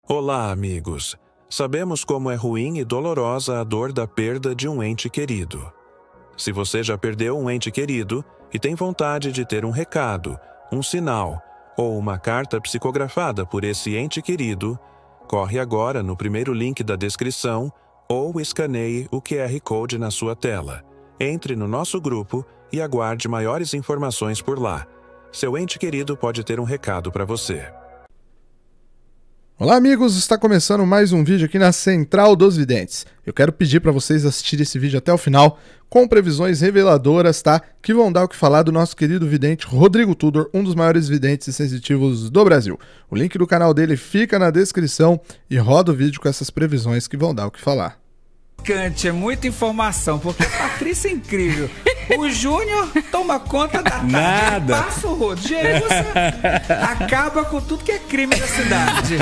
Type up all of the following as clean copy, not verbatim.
Olá, amigos. Sabemos como é ruim e dolorosa a dor da perda de um ente querido. Se você já perdeu um ente querido e tem vontade de ter um recado, um sinal ou uma carta psicografada por esse ente querido, corre agora no primeiro link da descrição ou escaneie o QR Code na sua tela. Entre no nosso grupo e aguarde maiores informações por lá. Seu ente querido pode ter um recado para você. Olá, amigos, está começando mais um vídeo aqui na Central dos Videntes. Eu quero pedir para vocês assistirem esse vídeo até o final, com previsões reveladoras, tá? Que vão dar o que falar do nosso querido vidente Rodrigo Tudor, um dos maiores videntes e sensitivos do Brasil. O link do canal dele fica na descrição e roda o vídeo com essas previsões que vão dar o que falar. É muita informação, porque a Patrícia é incrível. O Júnior toma conta da tarde. Nada. Passa o rodo. Você acaba com tudo que é crime da cidade.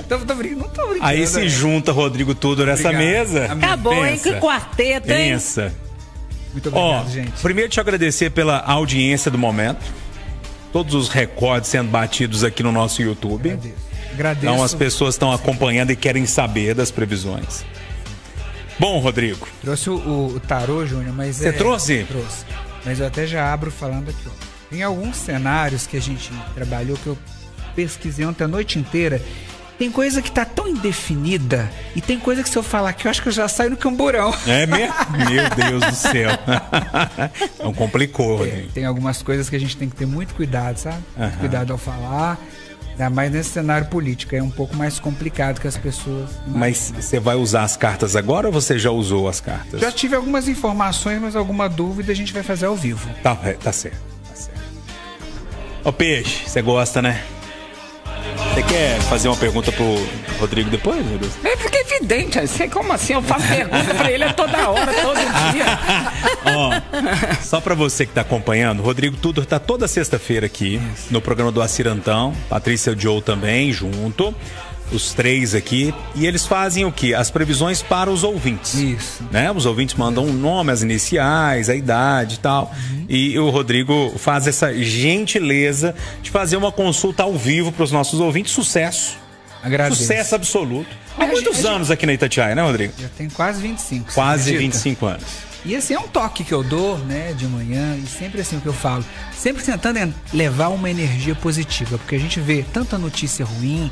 Tô brincando, não tô brincando. Aí se junta Rodrigo Tudor nessa mesa. Acabou, hein? Que quarteto, hein? Pensa. Muito obrigado, gente. Primeiro te agradecer pela audiência do momento. Todos os recordes sendo batidos aqui no nosso YouTube. Agradeço. Então as pessoas estão acompanhando e querem saber das previsões. Bom, Rodrigo. Trouxe o tarô, Júnior, mas Você trouxe? Trouxe. Mas eu até já abro falando aqui, ó. Tem alguns cenários que a gente trabalhou, que eu pesquisei ontem a noite inteira. Tem coisa que tá tão indefinida e tem coisa que se eu falar aqui, eu acho que eu já saio no camburão. É mesmo? Meu Deus do céu. Não complicou, Rodrigo. Tem algumas coisas que a gente tem que ter muito cuidado, sabe? Muito cuidado ao falar. Ainda mais nesse cenário político, é um pouco mais complicado que as pessoas... Mas você vai usar as cartas agora ou você já usou as cartas? Já tive algumas informações, mas alguma dúvida a gente vai fazer ao vivo. Tá certo, tá certo. Ô Peixe, você gosta, né? Você quer fazer uma pergunta pro Rodrigo depois, meu Deus? É porque é evidente, assim, como assim? Eu faço pergunta pra ele a toda hora, todo dia. Ó, só pra você que tá acompanhando, o Rodrigo Tudor tá toda sexta-feira aqui no programa do Acirantão, Patrícia e o Joe também junto, os três aqui, e eles fazem o quê? As previsões para os ouvintes. Isso. Né? Os ouvintes mandam um nome, as iniciais, a idade e tal. E o Rodrigo faz essa gentileza de fazer uma consulta ao vivo para os nossos ouvintes. Sucesso. Agradeço. Sucesso absoluto. Há muitos anos aqui na Itatiaia, né, Rodrigo? Já tem quase 25. Quase 25 anos. E esse é um toque que eu dou, né, de manhã, e sempre assim o que eu falo, sempre tentando levar uma energia positiva, porque a gente vê tanta notícia ruim.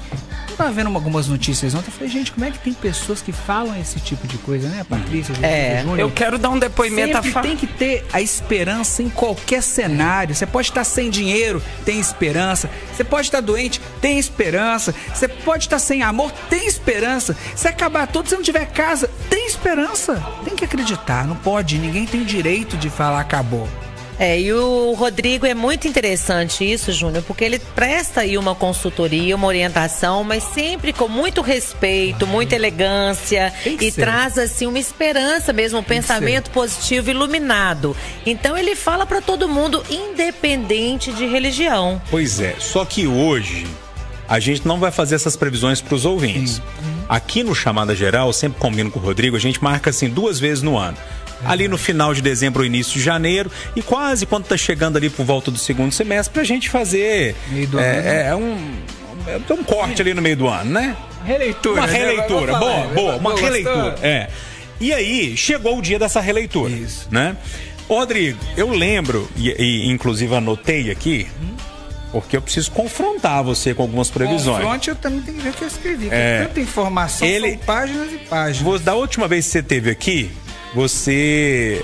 Eu tava vendo algumas notícias ontem, eu falei, gente, como é que tem pessoas que falam esse tipo de coisa, né, Patrícia, Júnior? Eu quero dar um depoimento sempre tem que ter a esperança em qualquer cenário. Você pode estar sem dinheiro, tem esperança. Você pode estar doente, tem esperança. Você pode estar sem amor, tem esperança. Se acabar tudo, se não tiver casa, tem esperança. Tem que acreditar, não pode. Ninguém tem direito de falar acabou. E o Rodrigo é muito interessante isso, Júnior, porque ele presta aí uma consultoria, uma orientação, mas sempre com muito respeito, muita elegância e traz assim uma esperança mesmo, um pensamento positivo, iluminado. Então ele fala para todo mundo, independente de religião. Pois é, só que hoje a gente não vai fazer essas previsões para os ouvintes. Aqui no Chamada Geral, sempre combino com o Rodrigo, a gente marca assim 2 vezes no ano. Ali no final de dezembro ou início de janeiro, e quase quando tá chegando ali por volta do segundo semestre, pra gente fazer um corte ali no meio do ano, né? Releitura. Uma releitura, boa, uma releitura. E aí, chegou o dia dessa releitura. Isso. Né? Ô, Rodrigo, eu lembro, e inclusive anotei aqui, porque eu preciso confrontar você com algumas previsões. Confronte, eu também tenho que ver o que eu escrevi. Tanta informação, são páginas e páginas. Da última vez que você esteve aqui, você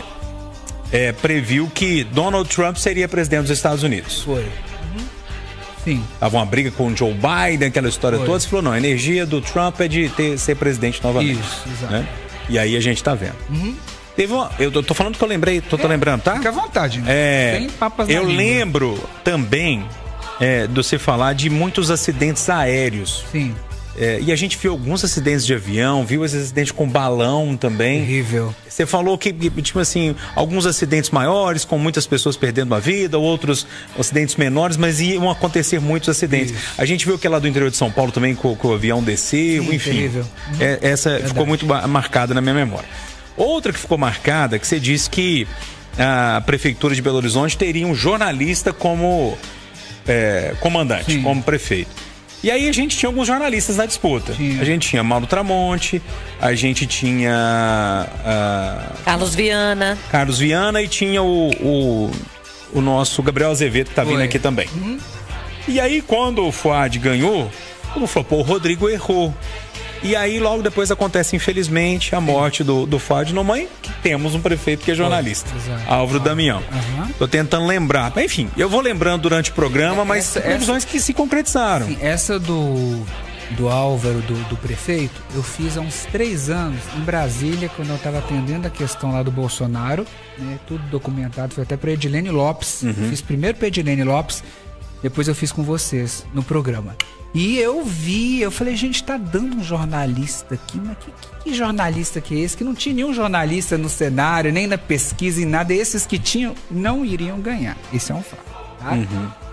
previu que Donald Trump seria presidente dos Estados Unidos. Foi. Sim. Tava uma briga com o Joe Biden, aquela história toda. Você falou, não, a energia do Trump é de ser presidente novamente. Isso, exato. Né? E aí a gente tá vendo. Eu tô falando que eu lembrei, tô lembrando, tá? Fica à vontade. Né? Tem papas na eu língua. lembro também de você falar de muitos acidentes aéreos. Sim. E a gente viu alguns acidentes de avião, viu esse acidente com balão também. Terrível. Você falou que, tipo assim, alguns acidentes maiores, com muitas pessoas perdendo a vida, outros acidentes menores, mas iam acontecer muitos acidentes. Isso. A gente viu que lá do interior de São Paulo também, que o avião desceu, enfim. Terrível. Essa verdade. Ficou muito marcada na minha memória. Outra que ficou marcada, que você disse que a Prefeitura de Belo Horizonte teria um jornalista como comandante, como prefeito. E aí a gente tinha alguns jornalistas na disputa. A gente tinha Mauro Tramonte, a gente tinha... Carlos Viana e tinha o nosso Gabriel Azevedo, que tá vindo aqui também. E aí, quando o Fuad ganhou, como falou, pô, o Rodrigo errou. E aí, logo depois acontece, infelizmente, a morte do Fuad Noman, que temos um prefeito que é jornalista, Álvaro Damião. Tô tentando lembrar. Enfim, eu vou lembrando durante o programa, mas previsões que se concretizaram. Sim, essa do Álvaro, do prefeito, eu fiz há uns 3 anos em Brasília, quando eu estava atendendo a questão lá do Bolsonaro, né, tudo documentado, foi até para Edilene Lopes. Eu fiz primeiro para Edilene Lopes, depois eu fiz com vocês no programa. E eu falei, gente, tá dando um jornalista aqui, mas que jornalista que é esse? Que não tinha nenhum jornalista no cenário, nem na pesquisa, em nada. Esses que tinham, não iriam ganhar. Esse é um fato, tá?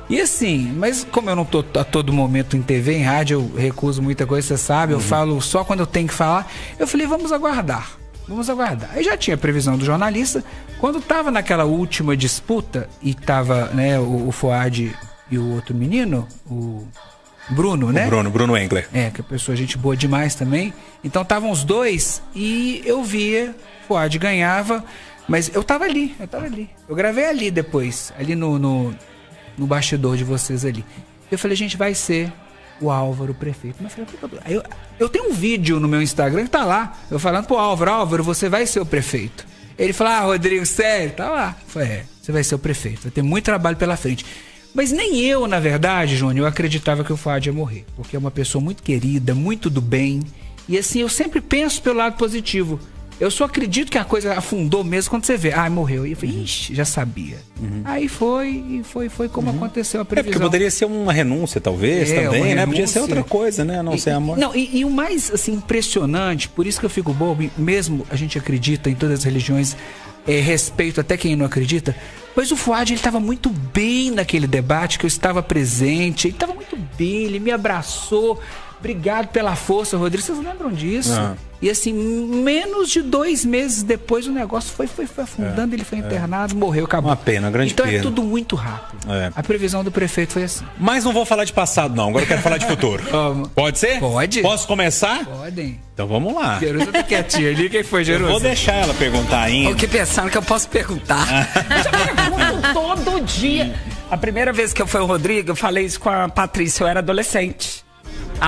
E assim, mas como eu não tô a todo momento em TV, em rádio, eu recuso muita coisa, você sabe, eu falo só quando eu tenho que falar. Eu falei, vamos aguardar. Aí já tinha previsão do jornalista. Quando tava naquela última disputa, e tava, né, o Fuad e o outro menino, o Bruno, né? Bruno Engler. Que a pessoa, gente boa demais também. Então estavam os dois e eu via, Fuad ganhava, mas eu tava ali. Eu gravei ali depois, ali no bastidor de vocês ali. Eu falei, gente, vai ser o Álvaro prefeito. Mas eu tenho um vídeo no meu Instagram que tá lá, eu falando pro Álvaro, você vai ser o prefeito. Ele falou, Rodrigo, sério? Tá lá. Eu falei, você vai ser o prefeito, vai ter muito trabalho pela frente. Mas nem eu, na verdade, Júnior, eu acreditava que o Fuad ia morrer. Porque é uma pessoa muito querida, muito do bem. E assim, eu sempre penso pelo lado positivo. Eu só acredito que a coisa afundou mesmo quando você vê. Morreu. E eu falei, ixi, já sabia. Aí foi como aconteceu a previsão. Porque poderia ser uma renúncia, talvez, também, né? Podia ser outra coisa, né? Não ser a morte. Não, e o mais, assim, impressionante, por isso que eu fico bobo, mesmo a gente acredita em todas as religiões, respeito até quem não acredita, mas o Fuad, ele estava muito bem naquele debate, que eu estava presente, ele estava muito bem, ele me abraçou, obrigado pela força, Rodrigo, vocês lembram disso? E assim, menos de 2 meses depois o negócio foi afundando, ele foi internado, morreu, acabou. Uma pena, grande então perda. É tudo muito rápido. A previsão do prefeito foi assim. Mas não vou falar de passado, não, agora eu quero falar de futuro. Pode ser? Pode. Posso começar? Podem. Então vamos lá. Jerusa tá quietinha ali, quem foi, Jerusa? Eu vou deixar ela perguntar ainda. Eu fiquei pensando que eu posso perguntar. Eu já pergunto todo dia. A primeira vez que eu fui o Rodrigo, eu falei isso com a Patrícia, eu era adolescente.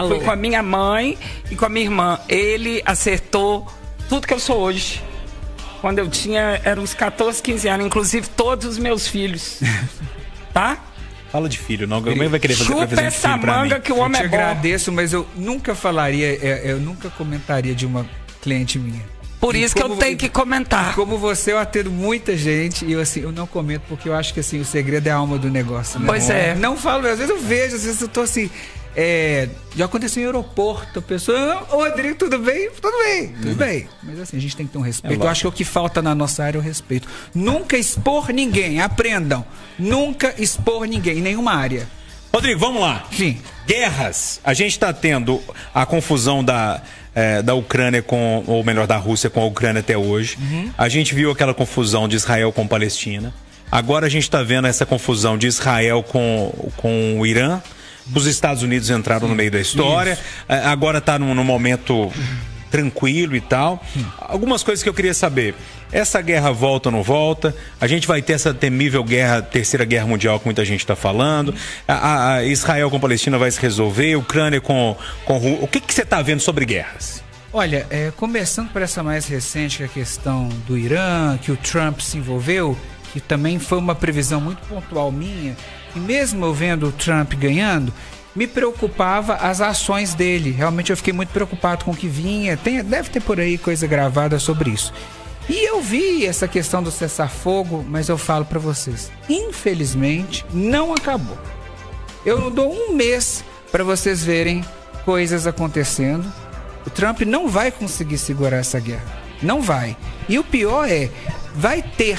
Fui com a minha mãe e com a minha irmã. Ele acertou tudo que eu sou hoje. Quando eu tinha, eram uns 14, 15 anos, inclusive todos os meus filhos. Tá? Fala de filho, não. Alguém vai querer fazer Chupa previsão de essa filho pra manga mim. que o homem é bom. Eu te agradeço, mas eu nunca falaria, eu nunca comentaria de uma cliente minha. Por isso que eu tenho que comentar. Como você, eu atendo muita gente e eu não comento porque eu acho que assim, o segredo é a alma do negócio, né? Pois é. Não falo, às vezes eu vejo, às vezes eu tô assim... já aconteceu em aeroporto, a pessoa, Rodrigo, tudo bem? Tudo bem. Mas assim, a gente tem que ter um respeito. Eu acho que o que falta na nossa área é o respeito. Nunca expor ninguém, aprendam. Nunca expor ninguém, em nenhuma área. Rodrigo, vamos lá. Sim. Guerras. A gente está tendo a confusão da Ucrânia ou melhor, da Rússia com a Ucrânia até hoje. A gente viu aquela confusão de Israel com Palestina. Agora a gente está vendo essa confusão de Israel com o Irã. Os Estados Unidos entraram no meio da história. Agora está num momento tranquilo e tal. Algumas coisas que eu queria saber. Essa guerra volta ou não volta? A gente vai ter essa temível terceira guerra mundial que muita gente está falando. A Israel com a Palestina vai se resolver. A Ucrânia com o que você está vendo sobre guerras? Olha, começando por essa mais recente, que é a questão do Irã, que o Trump se envolveu, que também foi uma previsão muito pontual minha, e mesmo eu vendo o Trump ganhando, me preocupava as ações dele. Realmente eu fiquei muito preocupado com o que vinha. Deve ter por aí coisa gravada sobre isso. E eu vi essa questão do cessar-fogo, mas eu falo pra vocês, infelizmente, não acabou. Eu não dou 1 mês pra vocês verem coisas acontecendo. O Trump não vai conseguir segurar essa guerra. Não vai. E o pior vai ter...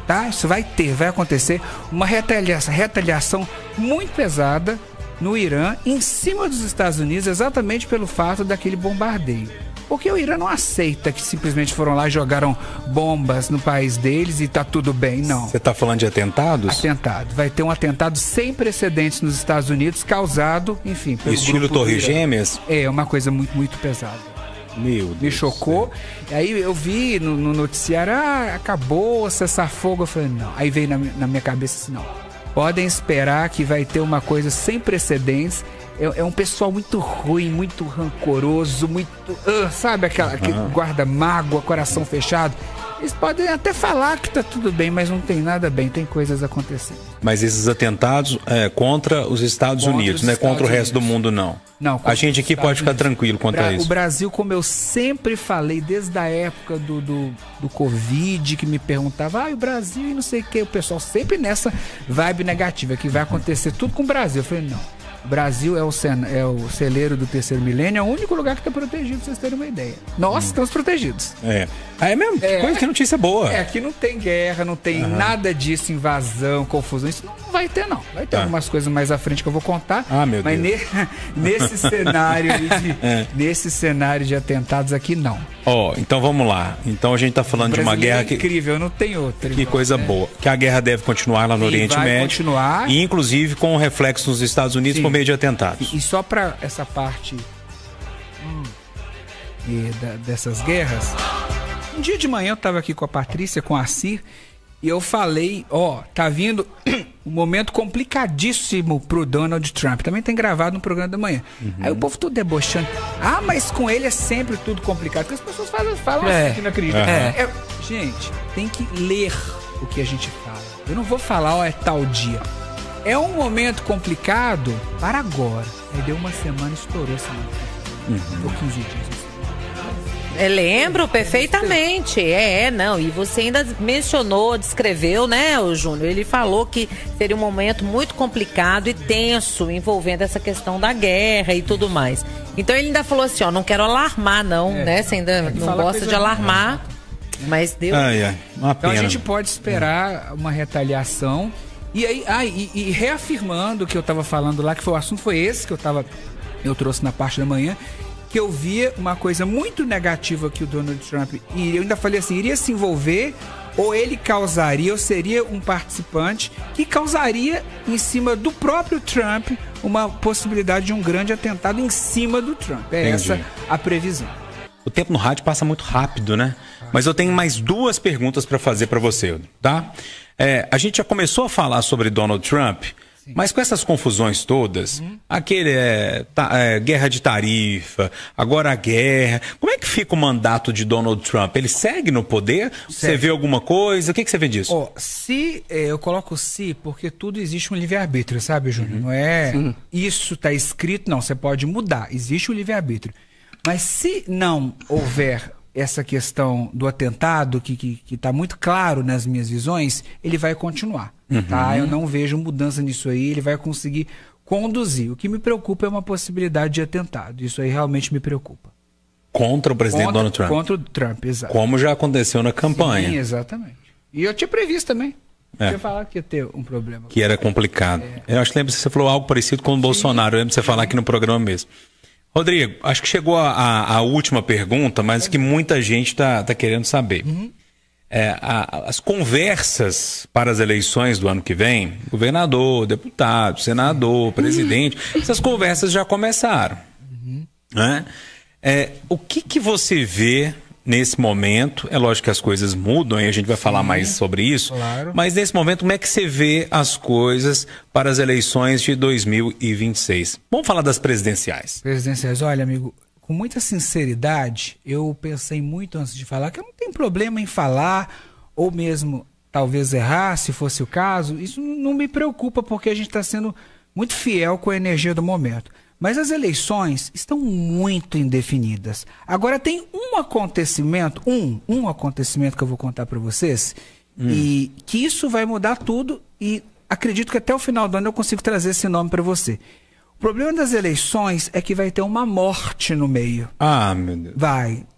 Tá? Isso vai acontecer uma retaliação muito pesada no Irã, em cima dos Estados Unidos, exatamente pelo fato daquele bombardeio. Porque o Irã não aceita que simplesmente foram lá e jogaram bombas no país deles e tá tudo bem, não. Você tá falando de atentados? Atentado. Vai ter um atentado sem precedentes nos Estados Unidos, causado, enfim, pelo estilo Torres Gêmeas? É, uma coisa muito, muito pesada. Meu Deus. Me chocou. E aí eu vi no noticiário, acabou, cessar-fogo. Eu falei, não. Aí veio na minha cabeça assim, não. Podem esperar que vai ter uma coisa sem precedentes. É um pessoal muito ruim, muito rancoroso, muito... sabe aquele guarda mágoa, coração fechado? Eles podem até falar que tá tudo bem, mas não tem nada bem, tem coisas acontecendo. Mas esses atentados contra os Estados Unidos, não é contra o resto do mundo, não. Não, a gente aqui pode ficar tranquilo quanto a isso. O Brasil, como eu sempre falei, desde a época do Covid, que me perguntava, o Brasil e não sei o que, o pessoal sempre nessa vibe negativa, que vai acontecer tudo com o Brasil. Eu falei, não. O Brasil é o celeiro do terceiro milênio, é o único lugar que está protegido, pra vocês terem uma ideia. Nós estamos protegidos. É mesmo? Que notícia boa. Aqui não tem guerra, não tem nada disso, invasão, confusão. Isso não vai ter, não. Vai ter algumas coisas mais à frente que eu vou contar. Meu mas Deus. Nesse cenário de atentados aqui, não. Então vamos lá. Então a gente está falando de uma guerra que... incrível, não tem outra. Que coisa boa. Que a guerra deve continuar lá no Oriente Médio. Vai continuar. E inclusive com reflexo nos Estados Unidos por meio de atentados. E só para essa parte dessas guerras... Um dia de manhã eu estava aqui com a Patrícia, com a Cir, e eu falei, tá vindo um momento complicadíssimo pro Donald Trump. Também tem gravado no programa da manhã. Aí o povo todo debochando. Mas com ele é sempre tudo complicado. Porque as pessoas falam assim que não acreditam. Gente, tem que ler o que a gente fala. Eu não vou falar, é tal dia. É um momento complicado para agora. Aí deu uma semana, estourou essa semana. Ou 15 dias. Eu lembro perfeitamente. Não. E você ainda mencionou, descreveu, né, o Júnior? Ele falou que seria um momento muito complicado e tenso, envolvendo essa questão da guerra e tudo mais. Então ele ainda falou assim, não quero alarmar, não, né? Você ainda não gosta de alarmar, mas deu. Uma pena. Então a gente pode esperar uma retaliação. E aí, e reafirmando o que eu estava falando lá, que foi o assunto, foi esse que eu trouxe na parte da manhã, que eu via uma coisa muito negativa que o Donald Trump, e eu ainda falei assim, iria se envolver, ou ele causaria, ou seria um participante que causaria em cima do próprio Trump uma possibilidade de um grande atentado em cima do Trump. Essa a previsão. O tempo no rádio passa muito rápido, né? Mas eu tenho mais 2 perguntas para fazer para você, tá? A gente já começou a falar sobre Donald Trump, mas com essas confusões todas, guerra de tarifa, agora a guerra, como é que fica o mandato de Donald Trump? Ele segue no poder? Você vê alguma coisa? O que você vê disso? Eu coloco porque tudo existe um livre-arbítrio, sabe, Júnior? Não é isso está escrito, não, você pode mudar, existe o livre-arbítrio. Mas se não houver essa questão do atentado, que está muito claro nas minhas visões, ele vai continuar. Tá? Eu não vejo mudança nisso aí, ele vai conseguir conduzir. O que me preocupa é uma possibilidade de atentado. Isso aí realmente me preocupa. Contra o presidente Donald Trump? Contra o Trump, exato. Como já aconteceu na campanha. Sim, exatamente. E eu tinha previsto também. Eu tinha falado que ia ter um problema. Que era complicado. Eu acho que lembra que você falou algo parecido com o Bolsonaro. Eu lembro de você falar aqui no programa mesmo. Rodrigo, acho que chegou a última pergunta, mas que muita gente está querendo saber. As conversas para as eleições do ano que vem, governador, deputado, senador, presidente, essas conversas já começaram. Né? O que você vê nesse momento? É lógico que as coisas mudam e a gente vai falar mais sobre isso, mas nesse momento, como é que você vê as coisas para as eleições de 2026? Vamos falar das presidenciais. Presidenciais, olha, amigo, com muita sinceridade, eu pensei muito antes de falar que eu não tenho problema em falar, ou mesmo talvez errar, se fosse o caso. Isso não me preocupa, porque a gente está sendo muito fiel com a energia do momento. Mas as eleições estão muito indefinidas. Agora tem um acontecimento, um acontecimento que eu vou contar para vocês, e que isso vai mudar tudo, e acredito que até o final do ano eu consigo trazer esse nome para você. O problema das eleições é que vai ter uma morte no meio. Meu Deus.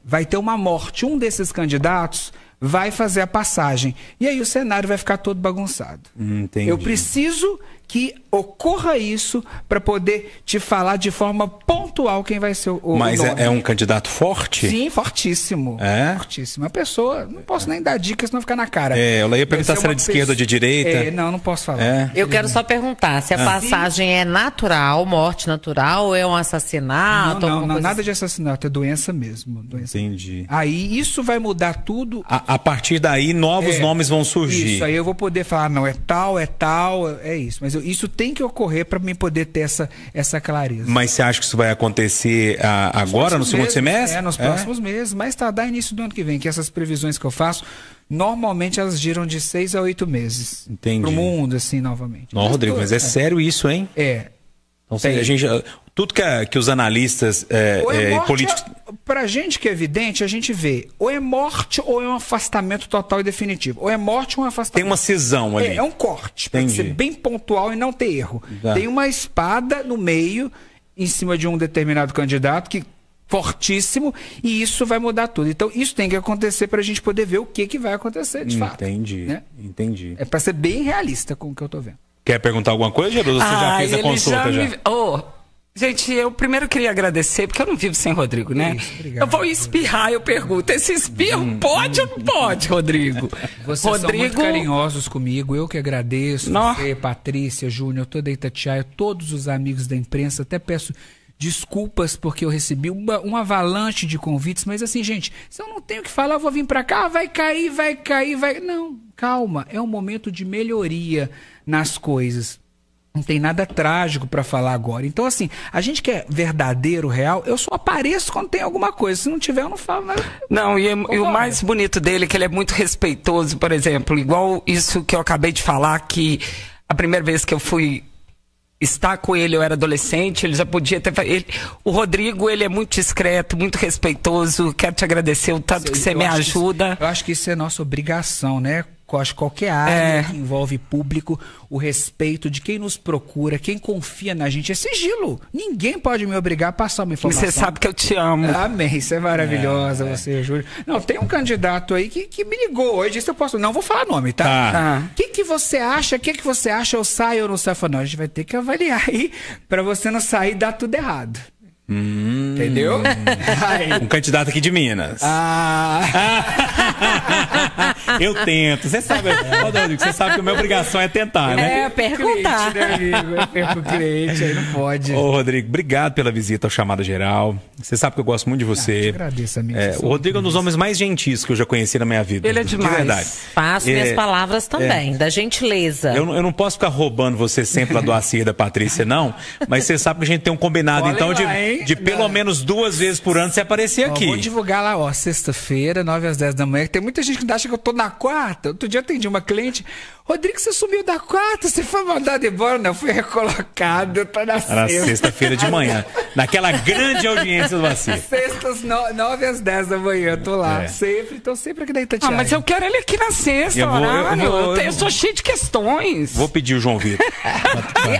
Vai ter uma morte. Um desses candidatos vai fazer a passagem. E aí o cenário vai ficar todo bagunçado. Entendi. Eu preciso que ocorra isso para poder te falar de forma pontual quem vai ser o Mas nome. é um candidato forte? Sim, fortíssimo. É? Fortíssimo. A pessoa, não posso nem dar dicas, senão ficar na cara. Eu ia perguntar se era de esquerda ou de direita. Não posso falar. Eu quero só perguntar se a passagem é natural, morte natural, ou é um assassinato? Não, nada de assassinato, é doença mesmo. Entendi. Aí isso vai mudar tudo. A partir daí, novos nomes vão surgir. Isso, aí eu vou poder falar, não, é tal, é isso. Mas isso tem que ocorrer para mim poder ter essa clareza. Mas você acha que isso vai acontecer agora, no segundo semestre? Nos próximos meses, mais tardar início do ano que vem, que essas previsões que eu faço, normalmente elas giram de 6 a 8 meses. Entendi. Pro mundo, assim, novamente. Não, Rodrigo, mas é sério isso, hein? Então, a gente, tudo que os analistas políticos... Pra gente que é evidente, a gente vê ou é morte ou é um afastamento total e definitivo. Ou é morte ou é um afastamento. Tem uma cisão ali. É um corte, pra ser bem pontual e não ter erro. Tem uma espada no meio, em cima de um determinado candidato, que fortíssimo, e isso vai mudar tudo. Então, isso tem que acontecer pra gente poder ver o que vai acontecer, de fato. Entendi. É pra ser bem realista com o que eu tô vendo. Quer perguntar alguma coisa, Gerudo? Você já fez a consulta? Gente, eu primeiro queria agradecer, porque eu não vivo sem Rodrigo, né? Isso, obrigado. Eu vou espirrar, eu pergunto, esse espirro pode ou não pode, Rodrigo? Vocês são muito carinhosos comigo, eu que agradeço. Você, Patrícia, Júnior, toda a Itatiaia, todos os amigos da imprensa, até peço desculpas porque eu recebi uma avalanche de convites, mas assim, gente, se eu não tenho o que falar, eu vou vir pra cá, vai cair. Não, calma, é um momento de melhoria nas coisas. Não tem nada trágico pra falar agora. Então, assim, a gente que é verdadeiro, real, eu só apareço quando tem alguma coisa. Se não tiver, eu não falo nada. Não, e o mais bonito dele é que ele é muito respeitoso, por exemplo, igual isso que eu acabei de falar, que a primeira vez que eu fui estar com ele, eu era adolescente, ele já podia ter... O Rodrigo, ele é muito discreto, muito respeitoso, quero te agradecer o tanto que você me ajuda. Eu acho que isso é nossa obrigação, né? Acho que qualquer área que envolve público, o respeito de quem nos procura, quem confia na gente, é sigilo. Ninguém pode me obrigar a passar uma informação. Você sabe que eu te amo. Amém, você é maravilhosa, você, Júlio. Não, tem um candidato aí que me ligou hoje, isso eu posso... Não vou falar nome, tá? O que você acha? O que você acha? Eu saio ou não saio? Não, a gente vai ter que avaliar aí, pra você não sair e dar tudo errado. Entendeu? Um candidato aqui de Minas. Eu tento. Você sabe, Rodrigo, você sabe que a minha obrigação é tentar, né? Perguntar. Cliente, né, amigo? Eu perco o cliente, aí não pode. Ô, Rodrigo, obrigado pela visita ao Chamada Geral. Você sabe que eu gosto muito de você. Eu te agradeço, amigo. O Rodrigo é um dos homens mais gentis que eu já conheci na minha vida. Ele é demais. De verdade. Faço minhas palavras também, da gentileza. Eu não posso ficar roubando você sempre lá do Acir da Patrícia, não. Mas você sabe que a gente tem um combinado, então, de pelo menos 2 vezes por ano você aparecer aqui. Vou divulgar lá, sexta-feira, 9 às 10 da manhã. Tem muita gente que acha que eu tô na quarta. Outro dia eu atendi uma cliente. Rodrigo, você sumiu da quarta, você foi mandado embora. Não, eu fui recolocado, eu tô na sexta. Era sexta-feira de manhã, naquela grande audiência do Acir. Sextas, 9 às 10 da manhã, eu tô lá. Tô sempre aqui na Itatiaia. Mas eu quero ele aqui na sexta, eu sou cheio de questões. Vou pedir o João Vitor.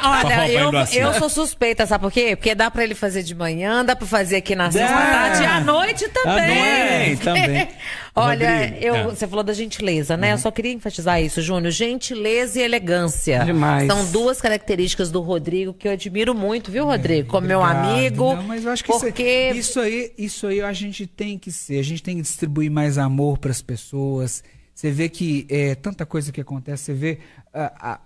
Olha, eu sou suspeita, sabe por quê? Porque dá pra ele fazer de manhã, dá pra fazer aqui na sexta-tarde e à noite também. Também. Olha, você falou da gentileza, né? Eu só queria enfatizar isso, Júnior. Gentileza e elegância. Demais. São 2 características do Rodrigo que eu admiro muito, viu, Rodrigo? Como meu amigo. Não, mas eu acho que isso aí a gente tem que ser. A gente tem que distribuir mais amor para as pessoas. Você vê que tanta coisa que acontece. Você vê... a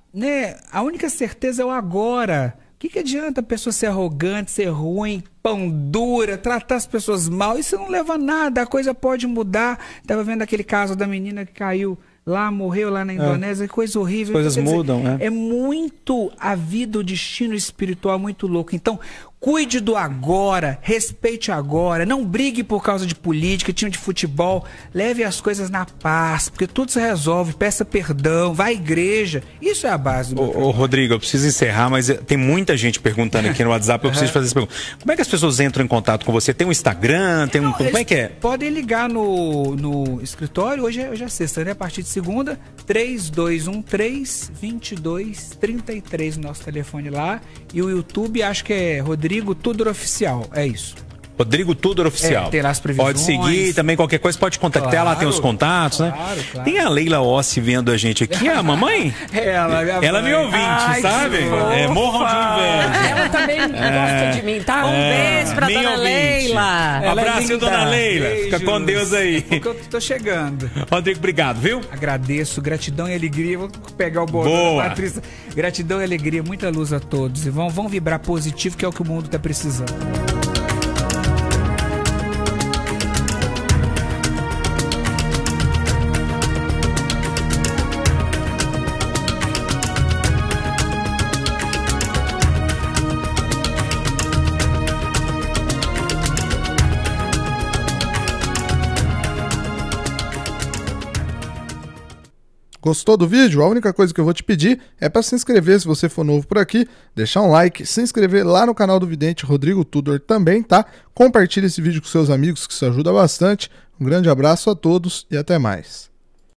única certeza é o agora. O que adianta a pessoa ser arrogante, ser ruim, pão dura, tratar as pessoas mal? Isso não leva a nada, a coisa pode mudar. Estava vendo aquele caso da menina que caiu lá, morreu lá na Indonésia, que coisa horrível. As coisas mudam, né? É muito a vida, o destino espiritual muito louco. Então, cuide do agora, respeite agora, não brigue por causa de política, time de futebol, leve as coisas na paz, porque tudo se resolve, peça perdão, vá à igreja, isso é a base. Ô, Rodrigo, eu preciso encerrar, mas tem muita gente perguntando aqui no WhatsApp, eu preciso fazer essa pergunta. Como é que as pessoas entram em contato com você? Tem um Instagram? Como é que é? Podem ligar no escritório, hoje é sexta, né? A partir de segunda, 3213-2233, nosso telefone lá, e o YouTube, acho que é Rodrigo Tudor Oficial, é isso. Rodrigo Tudor Oficial. Tem lá as previsões. Pode seguir, também qualquer coisa pode contactar, lá tem os contatos, né? Claro. Tem a Leila Ossi vendo a gente aqui, a mamãe? Ela é minha ouvinte, sabe? Morram de inveja. Ela também gosta de mim, tá? Beijo pra dona Leila. Ela é Abraço, linda. dona Leila. Fica Beijos. com Deus aí. Porque eu tô chegando. Rodrigo, obrigado, viu? Agradeço, gratidão e alegria. Vou pegar o bordão Boa. da Patrícia. Gratidão e alegria, muita luz a todos. E vão vibrar positivo, que é o que o mundo tá precisando. Gostou do vídeo? A única coisa que eu vou te pedir é para se inscrever se você for novo por aqui, deixar um like, se inscrever lá no canal do Vidente Rodrigo Tudor também, tá? Compartilhe esse vídeo com seus amigos, que isso ajuda bastante. Um grande abraço a todos e até mais.